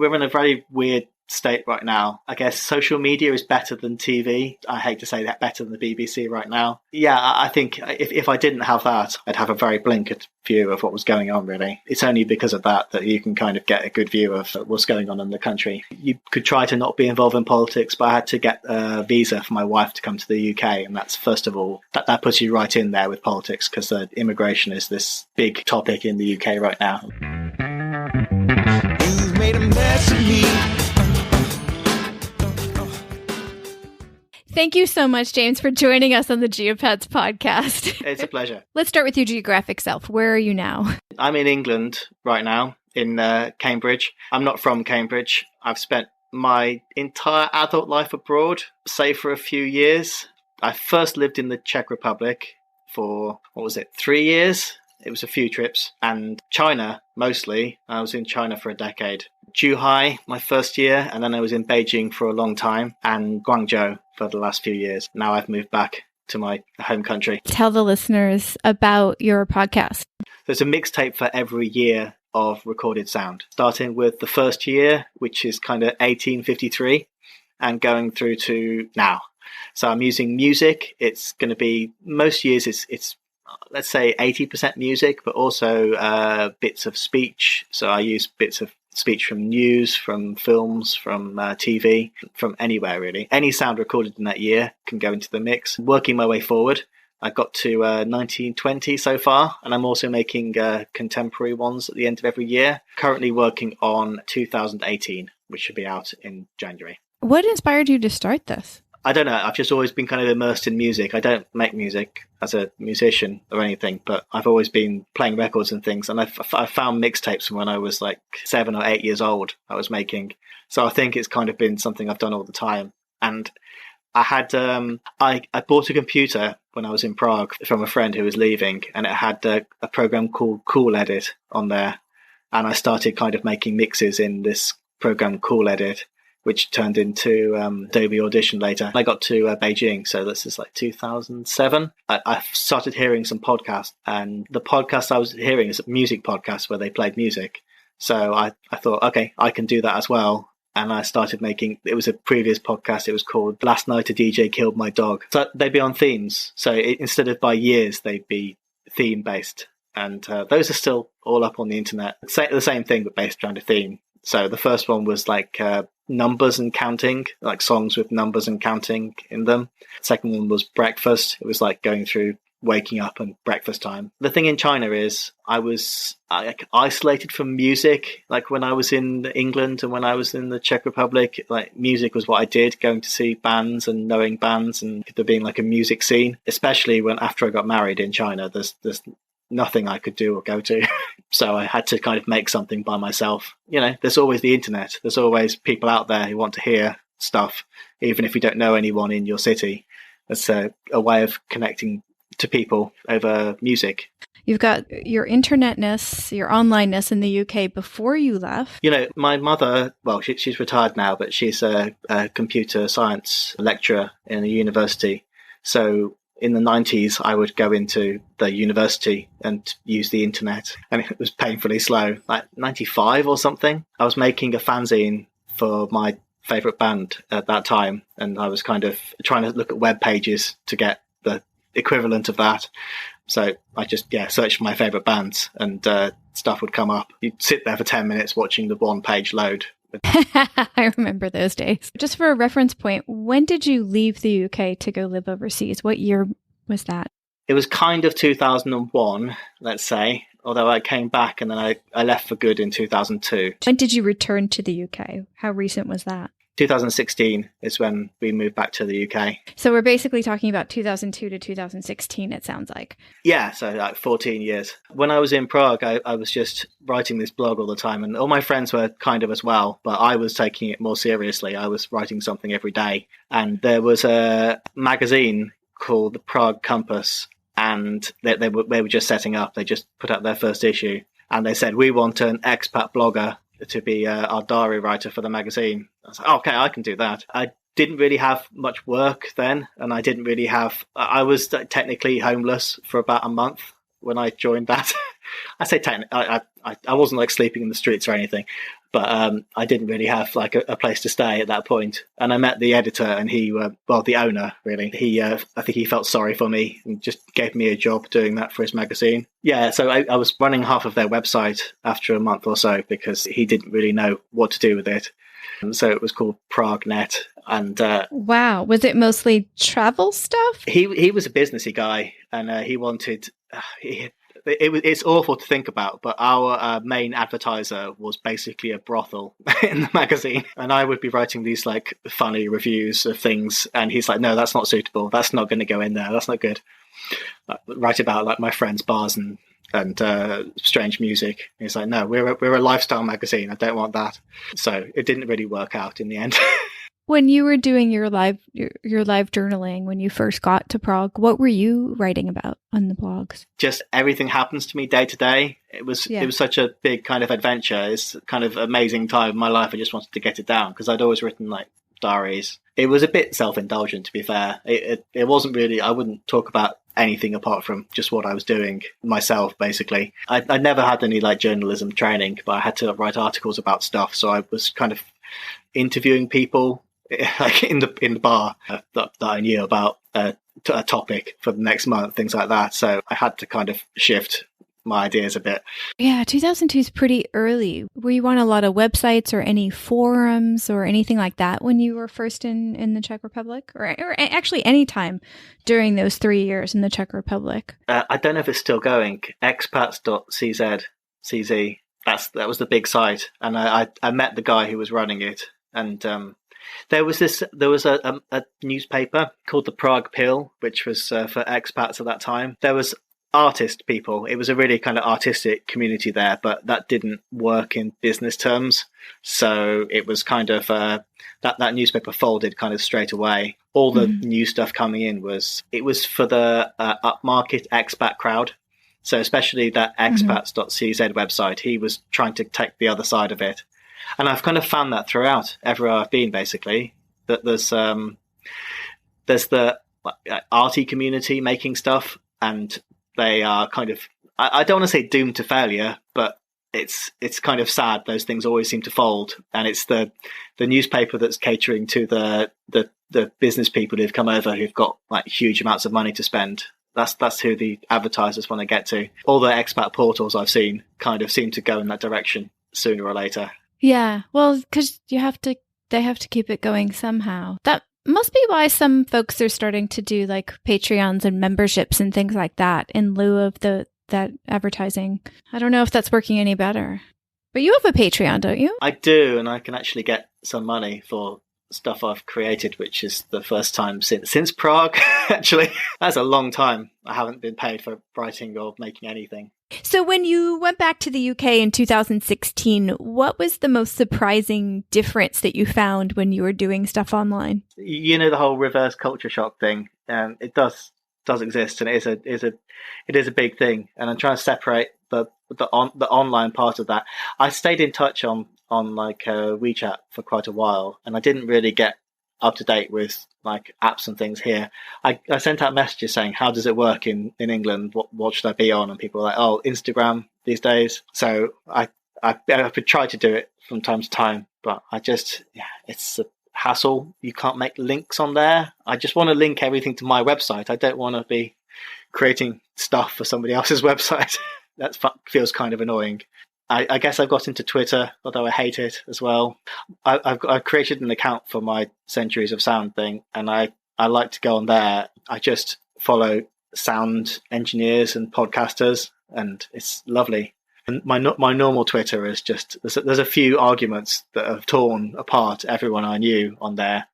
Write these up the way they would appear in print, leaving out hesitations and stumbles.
We're in a very weird state right now. I guess social media is better than TV. I hate to say that, better than the BBC right now. Yeah, I think if I didn't have that, I'd have a very blinkered view of what was going on, really. It's only because of that you can kind of get a good view of what's going on in the country. You could try to not be involved in politics, but I had to get a visa for my wife to come to the UK. And that's, first of all, that puts you right in there with politics, because immigration is this big topic in the UK right now. You've made a mess of me. Thank you so much, James, for joining us on the Geopets podcast. It's a pleasure. Let's start with your geographic self. Where are you now? I'm in England right now, in Cambridge. I'm not from Cambridge. I've spent my entire adult life abroad, save for a few years. I first lived in the Czech Republic for, 3 years? It was a few trips. And China, mostly. I was in China for a decade. Zhuhai, my first year, and then I was in Beijing for a long time, and Guangzhou for the last few years. Now I've moved back to my home country. Tell the listeners about your podcast. There's a mixtape for every year of recorded sound, starting with the first year, which is kind of 1853, and going through to now. So I'm using music. It's going to be, most years it's let's say 80% music, but also bits of speech. So I use bits of speech from news, from films, from TV, from anywhere really. Any sound recorded in that year can go into the mix. Working my way forward, I got to 1920 so far, and I'm also making contemporary ones at the end of every year. Currently working on 2018, which should be out in January. What inspired you to start this? I don't know. I've just always been kind of immersed in music. I don't make music as a musician or anything, but I've always been playing records and things. And I found mixtapes from when I was like 7 or 8 years old I was making. So I think it's kind of been something I've done all the time. And I had, I bought a computer when I was in Prague from a friend who was leaving, and it had a program called Cool Edit on there. And I started kind of making mixes in this program Cool Edit, which turned into Adobe Audition later. I got to Beijing, so this is like 2007. I started hearing some podcasts, and the podcast I was hearing is a music podcast where they played music. So I thought, okay, I can do that as well. And I started making, it was a previous podcast, it was called Last Night a DJ Killed My Dog. So they'd be on themes. So instead of by years, they'd be theme-based. And those are still all up on the internet. The same thing, but based around a theme. So the first one was like numbers and counting, like songs with numbers and counting in them. Second one was breakfast. It was like going through waking up and breakfast time. The thing in China is I was isolated from music. Like when I was in England and when I was in the Czech Republic, like music was what I did, going to see bands and knowing bands and there being like a music scene, especially when after I got married in China, there's nothing I could do or go to. So I had to kind of make something by myself. You know, there's always the internet. There's always people out there who want to hear stuff, even if you don't know anyone in your city. It's a way of connecting to people over music. You've got your internetness, your onlineness in the UK before you left. You know, my mother, well, she's retired now, but she's a computer science lecturer in a university. So in the 90s, I would go into the university and use the internet, and it was painfully slow. Like 95 or something, I was making a fanzine for my favorite band at that time, and I was kind of trying to look at web pages to get the equivalent of that. So I just, searched for my favorite bands, and stuff would come up. You'd sit there for 10 minutes watching the one page load. I remember those days. Just for a reference point, when did you leave the UK to go live overseas? What year was that? It was kind of 2001, let's say, although I came back and then I left for good in 2002. When did you return to the UK? How recent was that? 2016 is when we moved back to the UK. So we're basically talking about 2002 to 2016, it sounds like. Yeah, so like 14 years. When I was in Prague, I was just writing this blog all the time, and all my friends were kind of as well, but I was taking it more seriously. I was writing something every day. And there was a magazine called the Prague Compass, and they were just setting up. They just put out their first issue, and they said, we want an expat blogger to be our diary writer for the magazine. I was like, okay, I can do that. I didn't really have much work then, and I was technically homeless for about a month when I joined that. I say technically, I wasn't like sleeping in the streets or anything, But I didn't really have like a place to stay at that point. And I met the editor, and the owner really. I think he felt sorry for me and just gave me a job doing that for his magazine. Yeah, so I was running half of their website after a month or so because he didn't really know what to do with it. And so it was called PragueNet. And wow, was it mostly travel stuff? He was a businessy guy, and he wanted. It's awful to think about, but our main advertiser was basically a brothel in the magazine, and I would be writing these like funny reviews of things, and he's like, "No, that's not suitable. That's not going to go in there. That's not good." Write about like my friends' bars and strange music. And he's like, "No, we're a lifestyle magazine. I don't want that." So it didn't really work out in the end. When you were doing your live journaling, when you first got to Prague, what were you writing about on the blogs? Just everything happens to me day to day. It was such a big kind of adventure. It's kind of amazing time in my life. I just wanted to get it down because I'd always written like diaries. It was a bit self-indulgent, to be fair. It wasn't really. I wouldn't talk about anything apart from just what I was doing myself, basically. I never had any like journalism training, but I had to write articles about stuff. So I was kind of interviewing people. Like in the bar that I knew about a topic for the next month, things like that. So I had to kind of shift my ideas a bit. Yeah, 2002 is pretty early. Were you on a lot of websites or any forums or anything like that when you were first in the Czech Republic? Or actually any time during those 3 years in the Czech Republic? I don't know if it's still going. Expats.cz. That was the big site. And I met the guy who was running it. And there was a newspaper called the Prague Pill, which was for expats at that time. There was artist people. It was a really kind of artistic community there, but that didn't work in business terms. So it was kind of that newspaper folded kind of straight away. All the new stuff coming in was for the upmarket expat crowd. So especially that expats.cz website, he was trying to take the other side of it. And I've kind of found that throughout everywhere I've been, basically, that there's the arty community making stuff, and they are kind of, I don't want to say doomed to failure, but it's kind of sad. Those things always seem to fold, and it's the newspaper that's catering to the business people who've come over who've got like huge amounts of money to spend. That's who the advertisers want to get to. All the expat portals I've seen kind of seem to go in that direction sooner or later. Yeah, well, because they have to keep it going somehow. That must be why some folks are starting to do like Patreons and memberships and things like that in lieu of that advertising. I don't know if that's working any better. But you have a Patreon, don't you? I do, and I can actually get some money for stuff I've created, which is the first time since Prague, actually. That's a long time. I haven't been paid for writing or making anything. So when you went back to the UK in 2016, what was the most surprising difference that you found when you were doing stuff online? You know, the whole reverse culture shock thing. It does exist, and it is a big thing. And I'm trying to separate the online part of that. I stayed in touch on like WeChat for quite a while, and I didn't really get up to date with like apps and things here. I sent out messages saying, how does it work in England? What should I be on? And people were like, oh, Instagram these days. So I try to do it from time to time, but it's a hassle. You can't make links on there. I just want to link everything to my website. I don't want to be creating stuff for somebody else's website. That feels kind of annoying. I guess I've got into Twitter, although I hate it as well. I've created an account for my Centuries of Sound thing, and I like to go on there. I just follow sound engineers and podcasters, and it's lovely. And my normal Twitter is just there's a few arguments that have torn apart everyone I knew on there,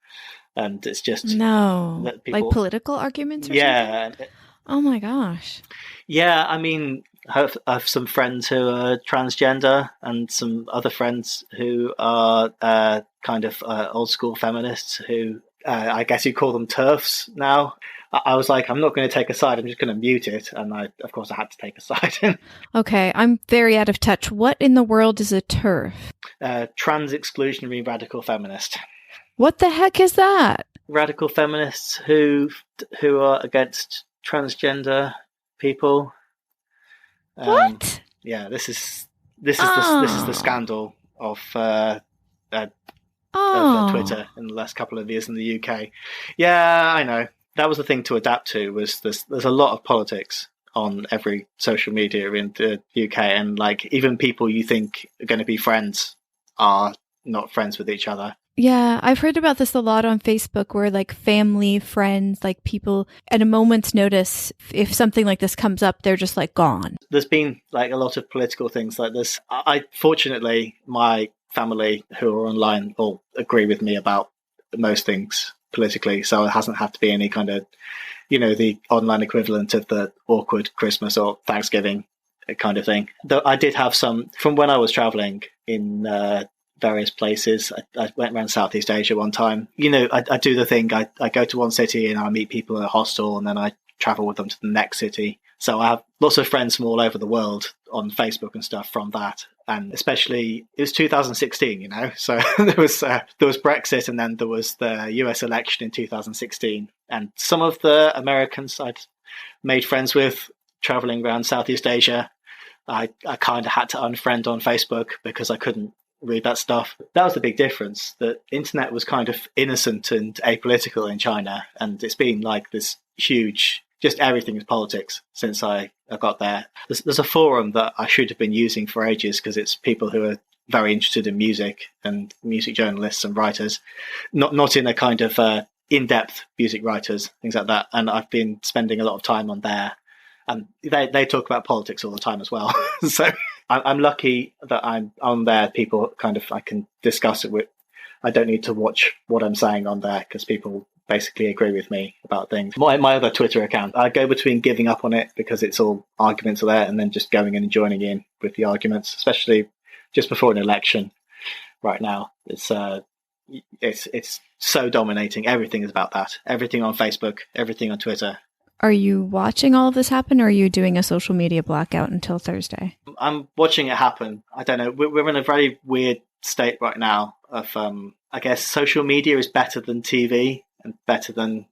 and it's just like political arguments. Or something? Oh my gosh. Yeah, I mean, I have some friends who are transgender and some other friends who are kind of old school feminists who I guess you call them TERFs now. I was like, I'm not going to take a side. I'm just going to mute it. And of course, I had to take a side. Okay, I'm very out of touch. What in the world is a TERF? Trans exclusionary radical feminist. What the heck is that? Radical feminists who are against transgender people. What? Yeah, this is the scandal. of Oh, Twitter in the last couple of years in the UK. Yeah, I know. That was the thing to adapt to. Was there's a lot of politics on every social media in the UK, and like even people you think are going to be friends are not friends with each other. yeah. I've heard about this a lot on Facebook where like family, friends, like people at a moment's notice, if something like this comes up, they're just like gone. There's been like a lot of political things like this. I fortunately, my family who are online all agree with me about most things politically, so it hasn't had to be any kind of, the online equivalent of the awkward Christmas or Thanksgiving kind of thing. Though I did have some from when I was traveling in various places. I went around Southeast Asia one time. I do the thing. I go to one city and I meet people in a hostel, and then I travel with them to the next city. So I have lots of friends from all over the world on Facebook and stuff from that. And especially, it was 2016, so there was Brexit, and then there was the US election in 2016. And some of the Americans I'd made friends with traveling around Southeast Asia, I kind of had to unfriend on Facebook because I couldn't read that stuff. That was the big difference. The internet was kind of innocent and apolitical in China, and it's been like this huge, just everything is politics since I got there. There's a forum that I should have been using for ages because it's people who are very interested in music and music journalists and writers, not in a kind of in-depth music writers, things like that. And I've been spending a lot of time on there, and they talk about politics all the time as well. So I'm lucky that I'm on there. People kind of, I can discuss it with. I don't need to watch what I'm saying on there because people basically agree with me about things. My other Twitter account, I go between giving up on it because it's all arguments are there, and then just going in and joining in with the arguments, especially just before an election. Right now, it's so dominating. Everything is about that. Everything on Facebook, everything on Twitter. Are you watching all of this happen, or are you doing a social media blackout until Thursday? I'm watching it happen. I don't know. We're in a very weird state right now of, I guess, social media is better than TV and better than,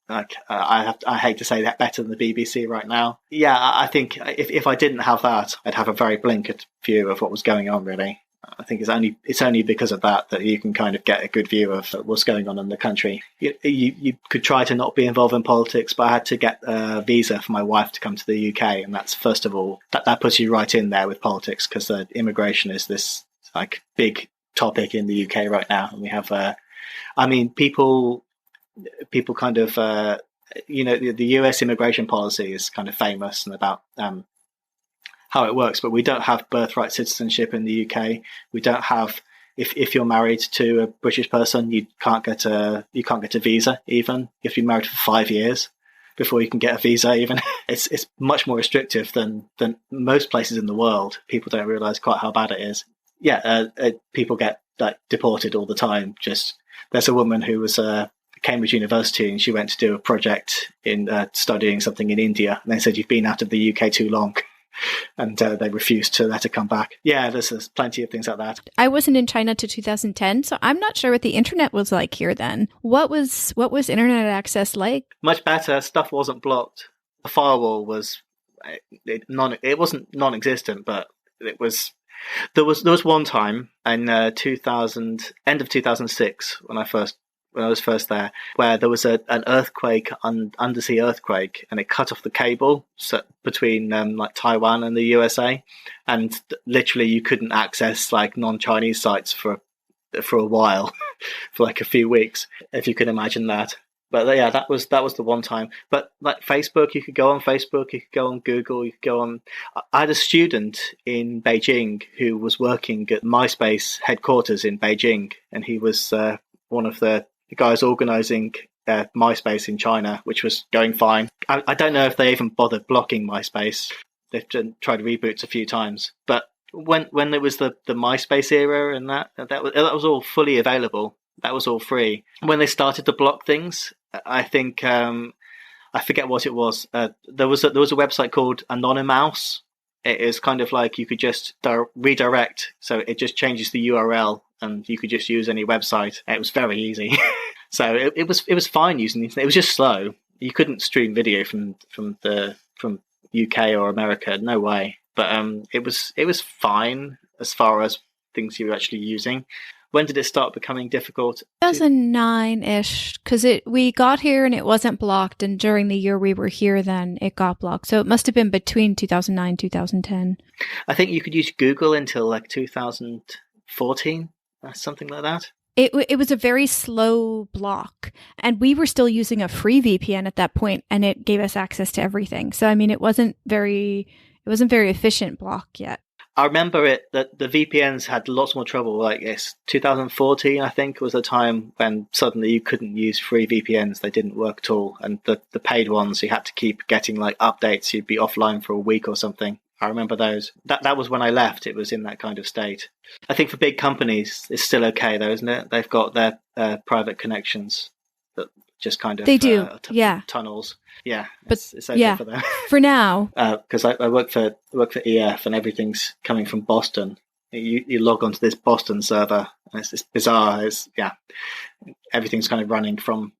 I hate to say that, better than the BBC right now. Yeah, I think if I didn't have that, I'd have a very blinkered view of what was going on, really. I think it's only because of that you can kind of get a good view of what's going on in the country. You could try to not be involved in politics, but I had to get a visa for my wife to come to the UK, and that's, first of all, that puts you right in there with politics, because immigration is this like big topic in the UK right now, and we have, people kind of, the US immigration policy is kind of famous and about how it works, but we don't have birthright citizenship in the UK. We don't have, if you're married to a British person, you can't get a visa. Even you have to be married for 5 years before you can get a visa. Even it's much more restrictive than most places in the world. People don't realise quite how bad it is. Yeah, people get like deported all the time. Just there's a woman who was Cambridge University, and she went to do a project in studying something in India, and they said, "You've been out of the UK too long." And they refused to let her come back. Yeah, there's plenty of things like that. I wasn't in China to 2010, so I'm not sure what the internet was like here then. What was internet access like? Much better. Stuff wasn't blocked. The firewall was it wasn't non-existent, but it was. There was one time in 2000, end of 2006, when I was first there, where there was an earthquake, undersea earthquake, and it cut off the cable between like Taiwan and the USA, and literally you couldn't access like non-Chinese sites for a while, for like a few weeks, if you can imagine that. But yeah, that was the one time. But like Facebook, you could go on Facebook, you could go on Google, you could go on. I had a student in Beijing who was working at MySpace headquarters in Beijing, and he was one of the guys organising MySpace in China, which was going fine. I don't know if they even bothered blocking MySpace. They've tried reboots a few times, but when there was the MySpace era and that was all fully available. That was all free. When they started to block things, I think I forget what it was. There was a website called Anonymous. It is kind of like you could just redirect, so it just changes the URL, and you could just use any website. It was very easy. So it was fine using the internet. It was just slow. You couldn't stream video from UK or America. No way. But it was fine as far as things you were actually using. When did it start becoming difficult? 2009-ish, because we got here and it wasn't blocked, and during the year we were here then it got blocked. So it must have been between 2009 2010. I think you could use Google until like 2014, something like that. It was a very slow block, and we were still using a free VPN at that point, and it gave us access to everything. So I mean, it wasn't very efficient block yet. I remember that the VPNs had lots more trouble. Like it's 2014, I think, was the time when suddenly you couldn't use free VPNs. They didn't work at all. And the paid ones, you had to keep getting like updates. You'd be offline for a week or something. I remember those. That was when I left. It was in that kind of state. I think for big companies, it's still okay though, isn't it? They've got their private connections that just kind of... They do, tunnels. Yeah, but it's okay for them. For now. Because I work for EF and everything's coming from Boston. You log onto this Boston server and it's bizarre. Everything's kind of running from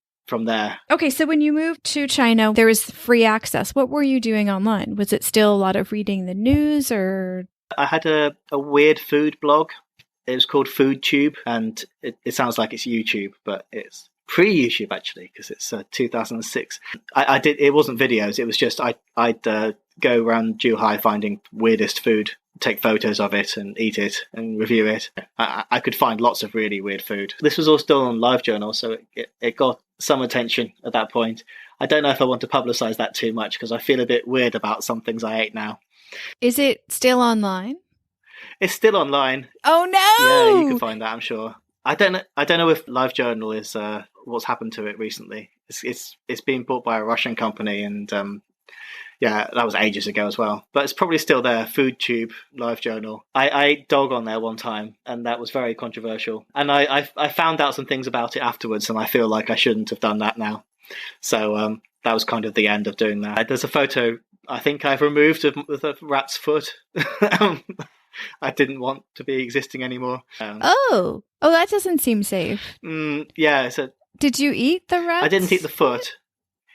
there. Okay, so when you moved to China, there was free access. What were you doing online? Was it still a lot of reading the news, or...? I had a weird food blog. It was called FoodTube, and it sounds like it's YouTube, but it's pre-YouTube actually, because it's 2006. I did. It wasn't videos. It was just I'd go around Zhuhai finding weirdest food, take photos of it, and eat it and review it. I could find lots of really weird food. This was all still on LiveJournal, so it got some attention at that point. I don't know if I want to publicize that too much because I feel a bit weird about some things I ate now. Is it still online? It's still online. Oh no! Yeah, you can find that, I'm sure. I don't know if LiveJournal is what's happened to it recently. It's being bought by a Russian company, and yeah, that was ages ago as well. But it's probably still there. FoodTube, LiveJournal. I ate dog on there one time, and that was very controversial. And I found out some things about it afterwards, and I feel like I shouldn't have done that now. So that was kind of the end of doing that. There's a photo I think I've removed with a rat's foot. I didn't want to be existing anymore. Oh, that doesn't seem safe. Yeah. Did you eat the rat? I didn't eat the foot.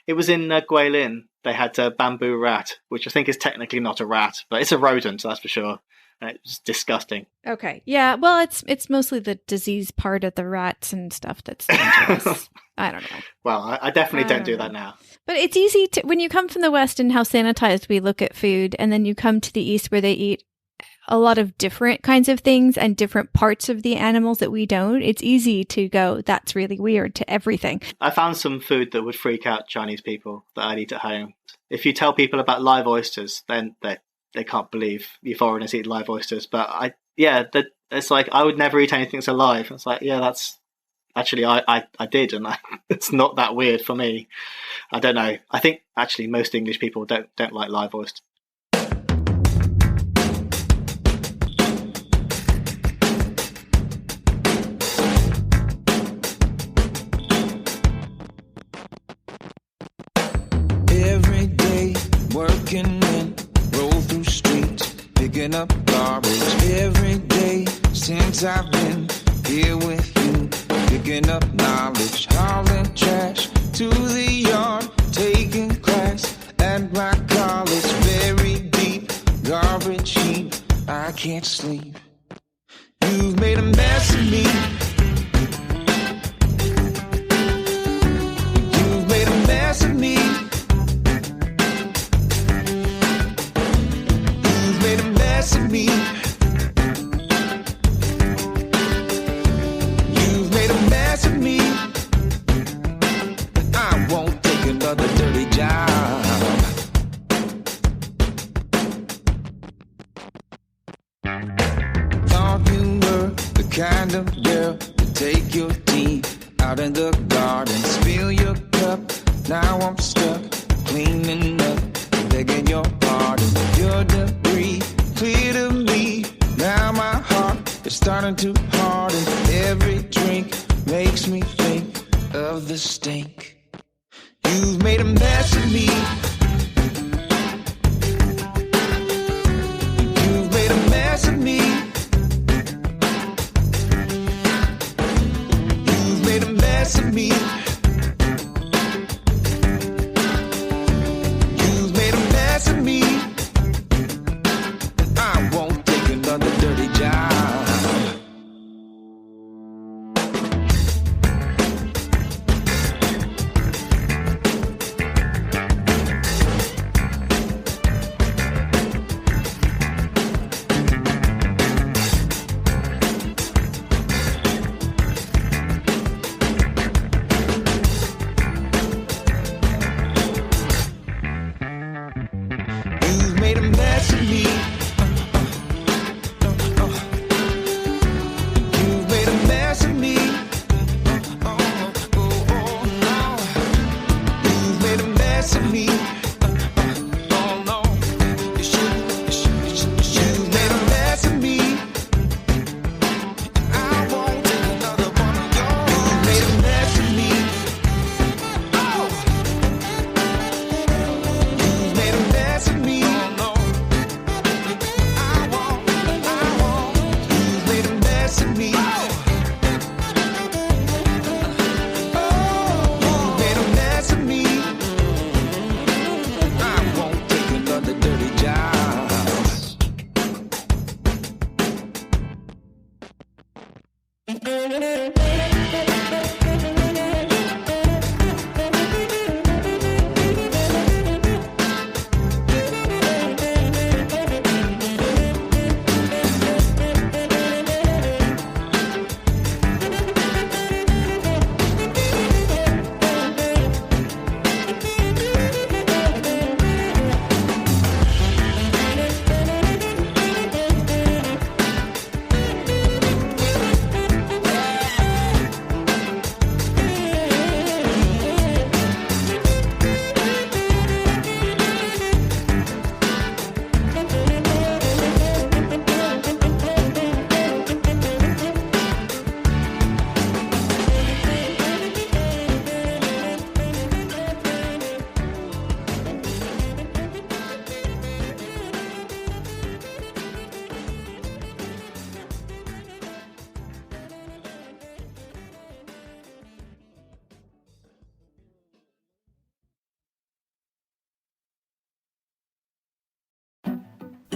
It was in Guilin. They had a bamboo rat, which I think is technically not a rat, but it's a rodent, that's for sure. And it's disgusting. Okay. Yeah, well, it's mostly the disease part of the rats and stuff that's dangerous. I don't know. Well, I definitely don't do that now. But it's easy to, when you come from the West and how sanitized we look at food, and then you come to the East where they eat a lot of different kinds of things and different parts of the animals that we don't, it's easy to go, that's really weird, to everything. I found some food that would freak out Chinese people that I'd eat at home. If you tell people about live oysters, then they can't believe you foreigners eat live oysters. But it's like, I would never eat anything that's alive. It's like, yeah, that's actually, I did, and it's not that weird for me. I don't know. I think actually most English people don't like live oysters. Working in, roll through streets, picking up garbage every day since I've been here with you, picking up knowledge, hauling trash to the yard, taking class at my college, very deep garbage heap, I can't sleep. You've made a mess of me. You've made a mess of me. Of me. You've made a mess of me. I won't take another dirty job. Thought you were the kind of girl to take your tea out in the garden, spill your cup. Now I'm stuck cleaning up, begging your pardon. Your debris clear to me. Now my heart is starting to harden. Every drink makes me think of the stink. You've made a mess of me. You've made a mess of me. You've made a mess of me. You've made a mess of me. I won't take another dirty job.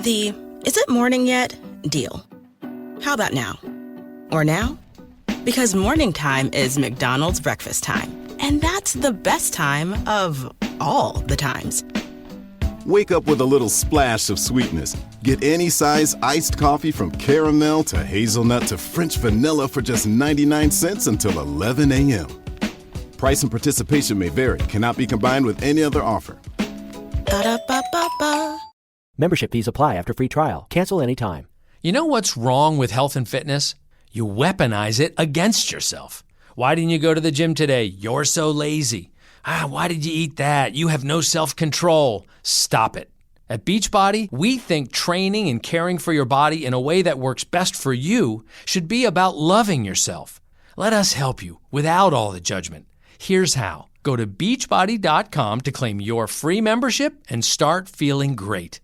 The "is it morning yet?" deal. How about now? Or now? Because morning time is McDonald's breakfast time. And that's the best time of all the times. Wake up with a little splash of sweetness. Get any size iced coffee from caramel to hazelnut to French vanilla for just 99 cents until 11 a.m. Price and participation may vary. Cannot be combined with any other offer. Ba-da-ba-ba-ba. Membership fees apply after free trial. Cancel anytime. You know what's wrong with health and fitness? You weaponize it against yourself. Why didn't you go to the gym today? You're so lazy. Why did you eat that? You have no self-control. Stop it. At Beachbody, we think training and caring for your body in a way that works best for you should be about loving yourself. Let us help you without all the judgment. Here's how. Go to beachbody.com to claim your free membership and start feeling great.